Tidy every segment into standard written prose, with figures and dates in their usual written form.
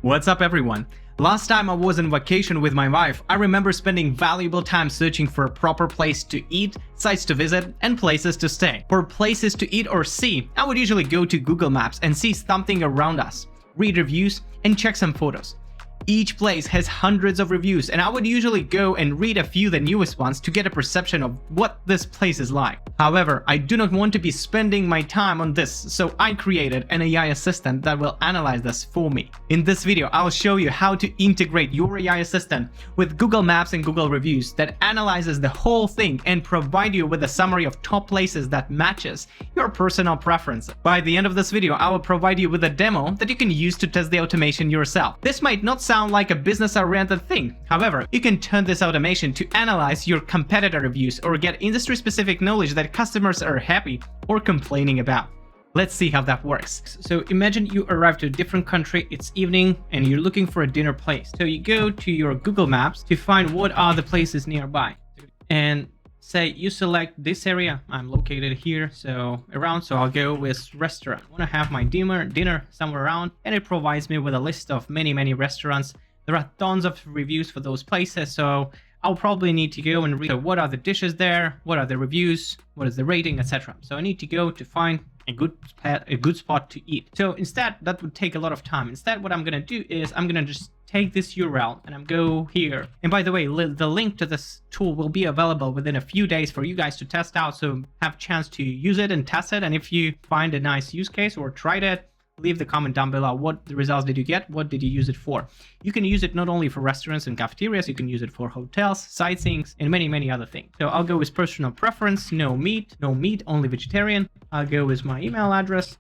What's up everyone? Last time I was on vacation with my wife, I remember spending valuable time searching for a proper place to eat, sites to visit, and places to stay. For places to eat or see, I would usually go to Google Maps and see something around us, read reviews, and check some photos. Each place has hundreds of reviews, and I would usually go and read a few of the newest ones to get a perception of what this place is like. However, I do not want to be spending my time on this, so I created an AI assistant that will analyze this for me. In this video, I'll show you how to integrate your AI assistant with Google Maps and Google Reviews that analyzes the whole thing and provide you with a summary of top places that matches your personal preferences. By the end of this video, I will provide you with a demo that you can use to test the automation yourself. This might not sound like a business-oriented thing. However, you can turn this automation to analyze your competitor reviews or get industry-specific knowledge that customers are happy or complaining about. Let's see how that works. So imagine you arrive to a different country, it's evening, and you're looking for a dinner place. So you go to your Google Maps to find what are the places nearby. And say you select this area. I'm located here, so I'll go with restaurant. I want to have my dinner somewhere around, and it provides me with a list of many restaurants. There are tons of reviews for those places, so I'll probably need to go and read what are the dishes there, what are the reviews, what is the rating, etc. So I need to go to find a good spot to eat. So instead, that would take a lot of time. Instead, what I'm gonna do is I'm gonna just take this URL and I'm go here. And by the way, the link to this tool will be available within a few days for you guys to test out, so have a chance to use it and test it. And if you find a nice use case or tried it, leave the comment down below. What results did you get? What did you use it for? You can use it not only for restaurants and cafeterias, you can use it for hotels, sightseeing, and many other things. So I'll go with personal preference, no meat, only vegetarian. I'll go with my email address.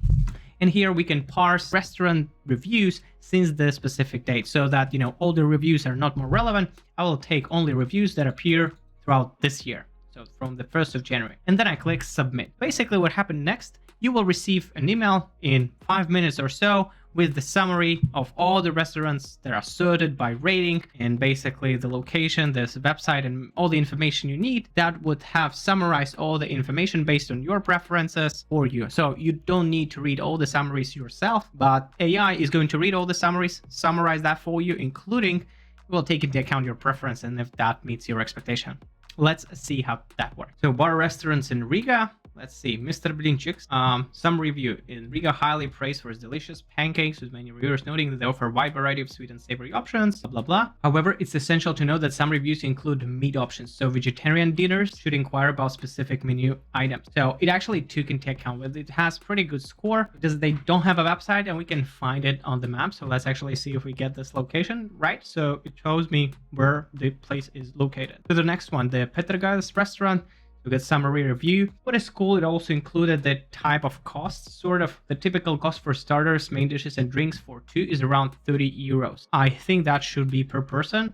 And here we can parse restaurant reviews since the specific date, so that, you know, all the reviews are not more relevant. I will take only reviews that appear throughout this year. So from the 1st of January. And then I click submit. Basically what happened next, you will receive an email in 5 minutes or so with the summary of all the restaurants that are sorted by rating, and basically the location, this website, and all the information you need that would have summarized all the information based on your preferences for you. So you don't need to read all the summaries yourself, but AI is going to read all the summaries, summarize that for you, including, will take into account your preference and if that meets your expectation. Let's see how that works. So bar restaurants in Riga. Let's see, Mr. Blinchik's some review in Riga, highly praised for its delicious pancakes, with many reviewers noting that they offer a wide variety of sweet and savory options, blah blah. However, it's essential to note that some reviews include meat options, so vegetarian dinners should inquire about specific menu items. So it actually took into account that it has pretty good score because they don't have a website and we can find it on the map. So let's actually see if we get this location right. So it shows me where the place is located. So the next one, the Petrgaz restaurant. We get summary review. What is cool, it also included the type of cost. Sort of the typical cost for starters, main dishes, and drinks for two is around 30 euros. I think that should be per person.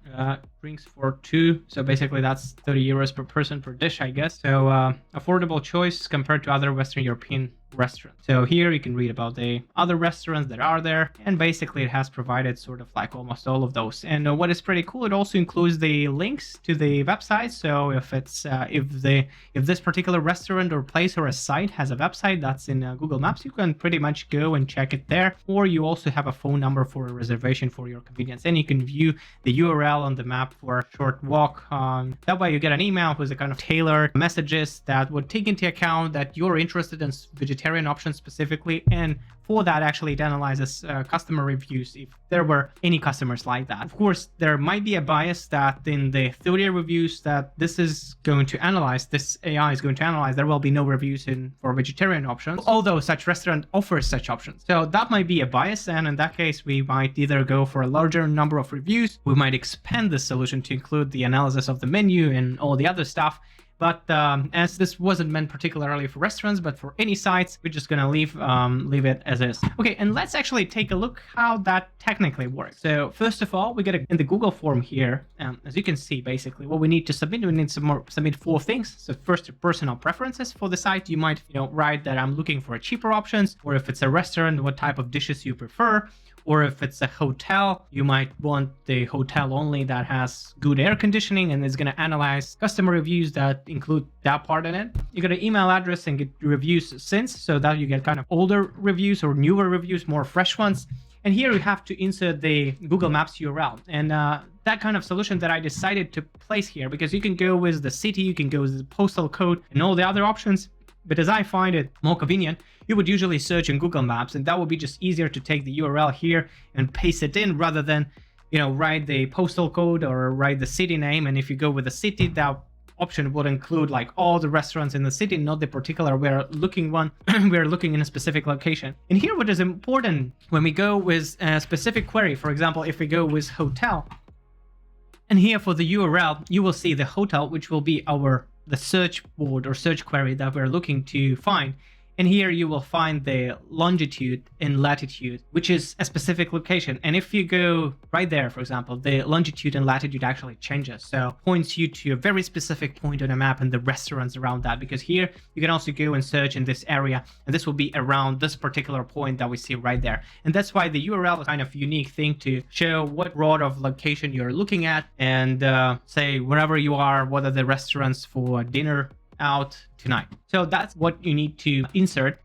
Drinks for two, so basically that's 30 euros per person per dish, I guess. So affordable choice compared to other Western European restaurants. So here you can read about the other restaurants that are there, and basically it has provided sort of like almost all of those. And what is pretty cool, it also includes the links to the website. So if it's if this particular restaurant or place or a site has a website that's in Google Maps, you can pretty much go and check it there. Or you also have a phone number for a reservation for your convenience, and you can view the URL on the map for a short walk. That way you get an email with a kind of tailored messages that would take into account that you're interested in vegetarian options specifically, and for that actually it analyzes customer reviews if there were any customers like that. Of course, there might be a bias that in the 30 reviews that this is going to analyze, this AI is going to analyze, there will be no reviews for vegetarian options, although such restaurant offers such options. So that might be a bias, and in that case we might either go for a larger number of reviews, we might expand the solution to include the analysis of the menu and all the other stuff. But as this wasn't meant particularly for restaurants, but for any sites, we're just gonna leave it as is. Okay, and let's actually take a look how that technically works. So first of all, we get in the Google form here. As you can see, basically what we need to submit, we need to submit 4 things. So first, your personal preferences for the site. You might, write that I'm looking for cheaper options, or if it's a restaurant, what type of dishes you prefer. Or if it's a hotel, you might want the hotel only that has good air conditioning and is going to analyze customer reviews that include that part in it. You got an email address and get reviews since, so that you get kind of older reviews or newer reviews, more fresh ones. And here you have to insert the Google Maps URL. And that kind of solution that I decided to place here, because you can go with the city, you can go with the postal code and all the other options. But as I find it more convenient, you would usually search in Google Maps, and that would be just easier to take the URL here and paste it in rather than, write the postal code or write the city name. And if you go with the city, that option would include like all the restaurants in the city, not the particular we're looking one. We're looking in a specific location. And here what is important when we go with a specific query, for example, if we go with hotel, and here for the URL, you will see the hotel, which will be the search word or search query that we're looking to find. And here you will find the longitude and latitude, which is a specific location. And if you go right there, for example, the longitude and latitude actually changes. So points you to a very specific point on a map and the restaurants around that, because here you can also go and search in this area, and this will be around this particular point that we see right there. And that's why the URL is kind of a unique thing to show what road of location you're looking at, and say wherever you are, what are the restaurants for dinner out tonight. So that's what you need to insert.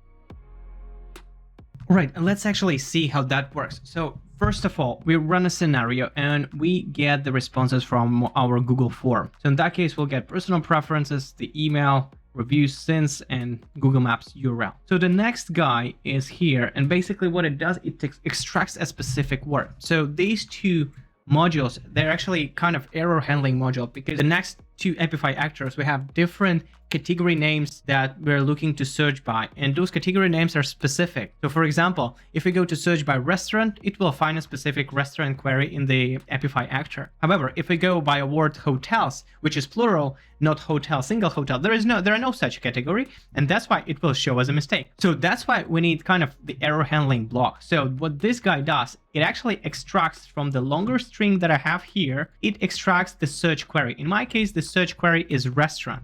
Right, and let's actually see how that works. So first of all, we run a scenario and we get the responses from our Google form. So in that case, we'll get personal preferences, the email, reviews since, and Google Maps URL. So the next guy is here, and basically what it does, it extracts a specific word. So these two modules, they're actually kind of error handling module, because the next two Epify actors, we have different category names that we're looking to search by, and those category names are specific. So for example, if we go to search by restaurant, it will find a specific restaurant query in the Epify actor. However, if we go by a word hotels, which is plural, not hotel, single hotel, there are no such category, and that's why it will show as a mistake. So that's why we need kind of the error handling block. So what this guy does, it actually extracts from the longer string that I have here, it extracts the search query. In my case, the search query is restaurant.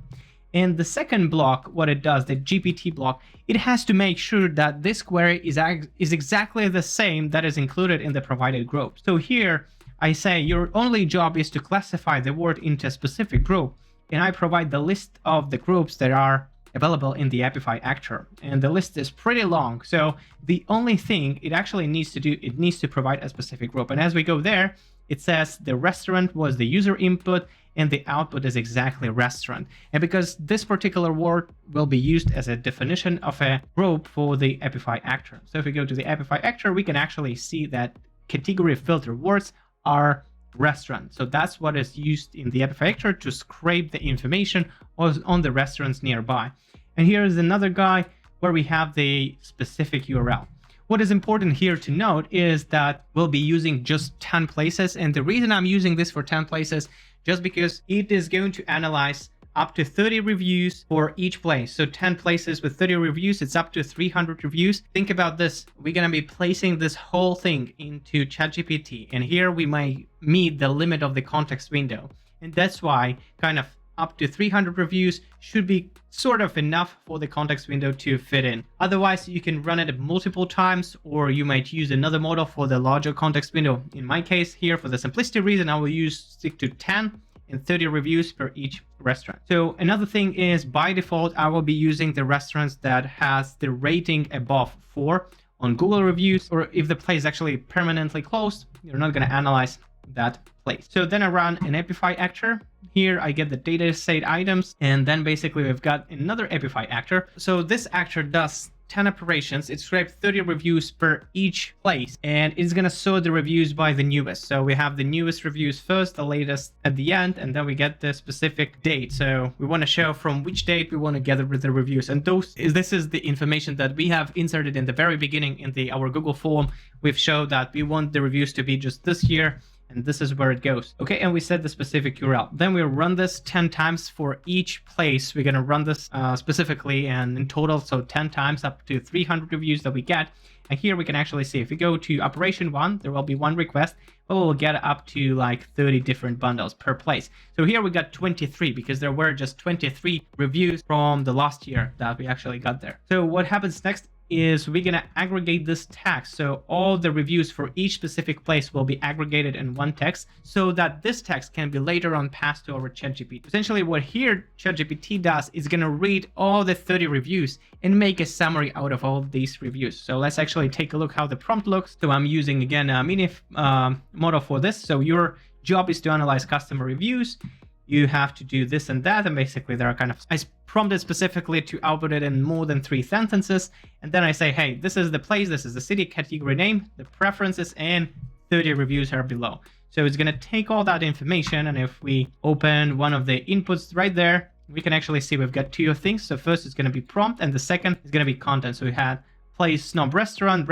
And the second block, what it does, the GPT block, it has to make sure that this query is exactly the same that is included in the provided group. So here I say your only job is to classify the word into a specific group, and I provide the list of the groups that are available in the Epify actor. And the list is pretty long. So the only thing it actually needs to do, it needs to provide a specific group. And as we go there, it says the restaurant was the user input and the output is exactly restaurant. And because this particular word will be used as a definition of a group for the Epify actor. So if we go to the Epify actor, we can actually see that category filter words are restaurant. So that's what is used in the Epify actor to scrape the information on the restaurants nearby. And here is another guy where we have the specific URL. What is important here to note is that we'll be using just 10 places. And the reason I'm using this for 10 places, just because it is going to analyze up to 30 reviews for each place. So 10 places with 30 reviews, it's up to 300 reviews. Think about this. We're going to be placing this whole thing into ChatGPT. And here we might meet the limit of the context window. And that's why kind of up to 300 reviews should be sort of enough for the context window to fit in. Otherwise, you can run it multiple times, or you might use another model for the larger context window. In my case here, for the simplicity reason, I will stick to 10 and 30 reviews per each restaurant. So another thing is, by default, I will be using the restaurants that has the rating above 4 on Google reviews, or if the place is actually permanently closed, you're not going to analyze that place. So then I run an Epify actor. Here I get the data set items, and then basically we've got another Epify actor. So this actor does 10 operations. It scrapes 30 reviews per each place, and it's going to sort the reviews by the newest. So we have the newest reviews first, the latest at the end, and then we get the specific date. So we want to show from which date we want to gather the reviews. And this is the information that we have inserted in the very beginning in our Google form. We've showed that we want the reviews to be just this year, and this is where it goes. Okay, and we set the specific URL. Then we'll run this 10 times for each place. We're going to run this specifically and in total, so 10 times up to 300 reviews that we get. And here we can actually see if we go to operation 1, there will be one request, but we'll get up to like 30 different bundles per place. So here we got 23 because there were just 23 reviews from the last year that we actually got there. So what happens next? is we're gonna aggregate this text. So all the reviews for each specific place will be aggregated in one text so that this text can be later on passed to our ChatGPT. Essentially what here ChatGPT does is gonna read all the 30 reviews and make a summary out of all these reviews. So let's actually take a look how the prompt looks. So I'm using again a mini model for this. So your job is to analyze customer reviews. You have to do this and that, and basically there are kind of, I prompted specifically to output it in more than 3 sentences, and then I say, hey, this is the place, this is the city, category name, the preferences, and 30 reviews are below. So it's going to take all that information, and if we open one of the inputs right there, we can actually see we've got 2 things. So first it's going to be prompt, and the second is going to be content. So we had place, snob restaurant,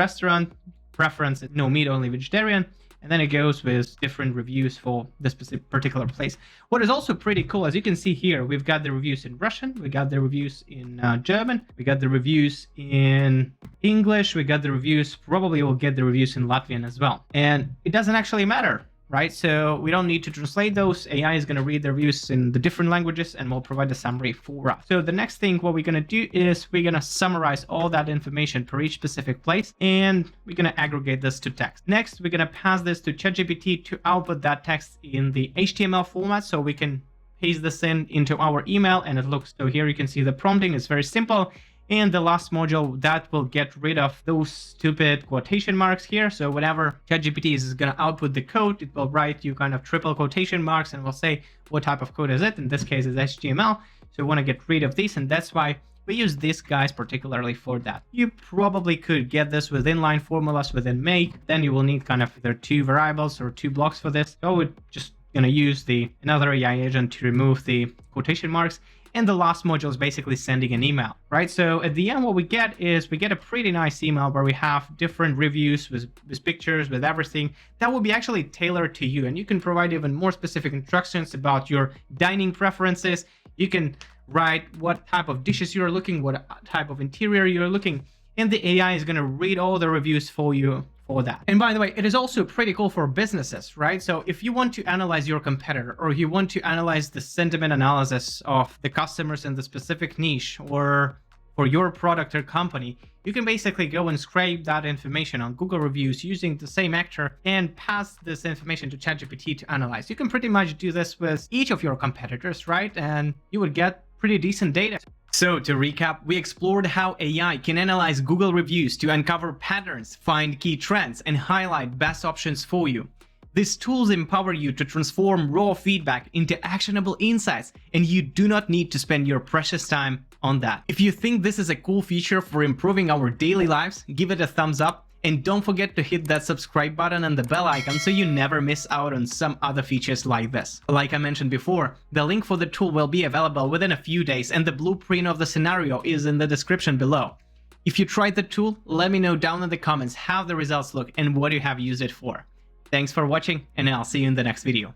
preference, no meat, only vegetarian. And then it goes with different reviews for this particular place. What is also pretty cool, as you can see here, we've got the reviews in Russian, we got the reviews in German, we got the reviews in English, we got the reviews, probably we'll get the reviews in Latvian as well. And it doesn't actually matter, right? So we don't need to translate those. AI is going to read the reviews in the different languages and will provide a summary for us. So the next thing, what we're going to do is we're going to summarize all that information per each specific place, and we're going to aggregate this to text. Next, we're going to pass this to ChatGPT to output that text in the HTML format, so we can paste this into our email, and it looks, so here you can see the prompting is very simple. And the last module that will get rid of those stupid quotation marks here. So whenever ChatGPT is going to output the code, it will write you kind of triple quotation marks and will say what type of code is it. In this case, it's HTML. So we want to get rid of these, and that's why we use these guys particularly for that. You probably could get this with inline formulas within Make. Then you will need kind of either 2 variables or 2 blocks for this. So we're just going to use another AI agent to remove the quotation marks. And the last module is basically sending an email, right? So at the end, what we get is we get a pretty nice email where we have different reviews with pictures, with everything that will be actually tailored to you. And you can provide even more specific instructions about your dining preferences. You can write what type of dishes you're looking, what type of interior you're looking, and the AI is going to read all the reviews for you for that. And by the way, it is also pretty cool for businesses, right? So if you want to analyze your competitor, or you want to analyze the sentiment analysis of the customers in the specific niche, or for your product or company, you can basically go and scrape that information on Google reviews using the same actor and pass this information to ChatGPT to analyze. You can pretty much do this with each of your competitors, right? And you would get pretty decent data. So to recap, we explored how AI can analyze Google reviews to uncover patterns, find key trends, and highlight best options for you. These tools empower you to transform raw feedback into actionable insights, and you do not need to spend your precious time on that. If you think this is a cool feature for improving our daily lives, give it a thumbs up. And don't forget to hit that subscribe button and the bell icon so you never miss out on some other features like this. Like I mentioned before, the link for the tool will be available within a few days, and the blueprint of the scenario is in the description below. If you tried the tool, let me know down in the comments how the results look and what you have used it for. Thanks for watching, and I'll see you in the next video.